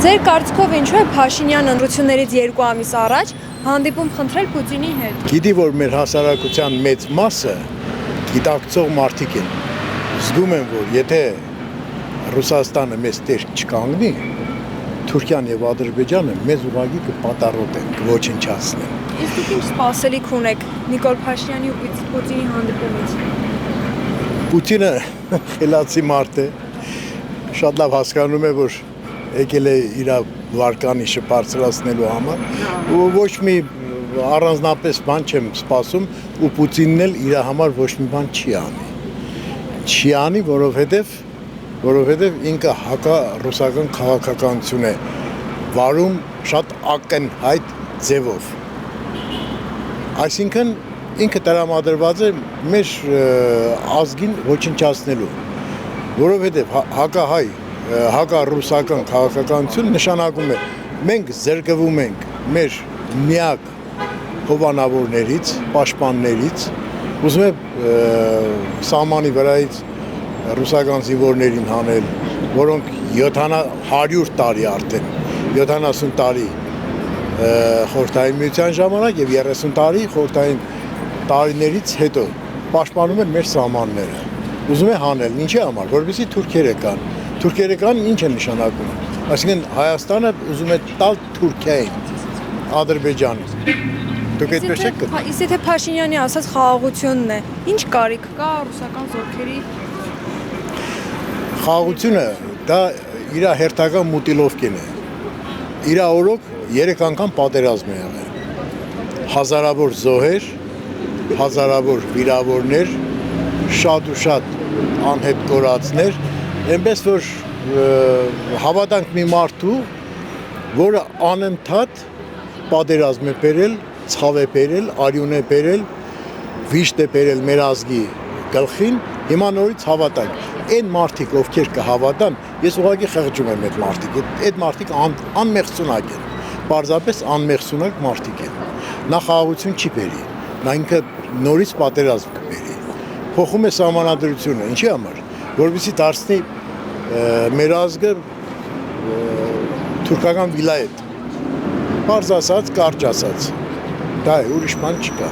Ձեր կարծիքով ինչու է Փաշինյանը ընտրություններից 2 ամիս առաջ հանդիպում խնդրել Պուտինի հետ։ Գիտի, որ մեր հասարակության մեծ մասը գիտակցող մարդիկ են։ Զգում են, որ եթե Ռուսաստանը մեզ տեր չկանգնի, Թուրքիան եւ Ադրբեջանը մեզ ուղղակի կպատառոտեն, կոչնչացնեն։ Իսկ դուք ինչ սպասելիք ունեք Նիկոլ Փաշինյանի ու Պուտինի հանդիպումից։ Պուտինը խելացի մարդ է, շատ լավ հասկանում է, որ եկել է իր վարկանիշը բարձրացնելու համար ու ոչ մի առանձնապես բան չեմ սպասում ու Պուտինն էլ իր համար ոչ մի բան չի անի։ Չի անի, որովհետև ինքը հակառուսական քաղաքականություն է վարում շատ ակնհայտ ձևով։ Այսինքն ինքը տրամադրված է մեր ազգին ոչնչացնելու, որովհետև հակահայ հակառուսական քաղաքականություն նշանակում է մենք զրկվում ենք մեր միակ հովանավորներից, պաշտպաններից, ուզում եմ սահմանի վրայից ռուսական զինվորներին հանել, որոնք 100 տարի արդեն, 70 տարի խորհրդային միության ժամանակ եւ 30 տարի խորհրդային տարիներից հետո պաշտպանում են մեր սահմանները։ Ուզում է հանել, ինչի համար, որովհետեւ թուրքերը կան ինչ է նշանակում։ Այսինքն Հայաստանը ուզում է տալ Թուրքիային, Ադրբեջանին։ Դուք այդպես եք գտնում։ Իսկ եթե Փաշինյանի ասած խաղաղությունն է, ինչ կարիք կա ռուսական զորքերի։ Խաղաղությունը դա իր հերթական մուտիլովկին է։ Իր օրոք 3 անգամ պատերազմ է եղել։ Հազարավոր զոհեր, հազարավոր վիրավորներ, շատ ու շատ անհետ կորածներ, այնպես որ հավատանք մի մարդու, որը անընդհատ պատերազմ է բերել, ցավ է բերել, արյուն է բերել, վիշտ է բերել մեր ազգի գլխին, հիմա նորից հավատանք։ Այն մարդիկ, ովքեր կհավատան, ես ուղղակի խղճում եմ այդ մարդիկ, այդ մարդիկ անմեղսունակ են, պարզապես անմեղսունակ մարդիկ են։ Նա խաղաղություն չի բերի, նա ինքը նորից պատերազմ կբերի։ Փոխում է սահմանադրությունը, ինչի համար, որովհետեւ դարձնի մեր ազգը թուրքական վիլայետ, պարզ ասած, կարճ ասած, դա է, ուրիշ բան չկա։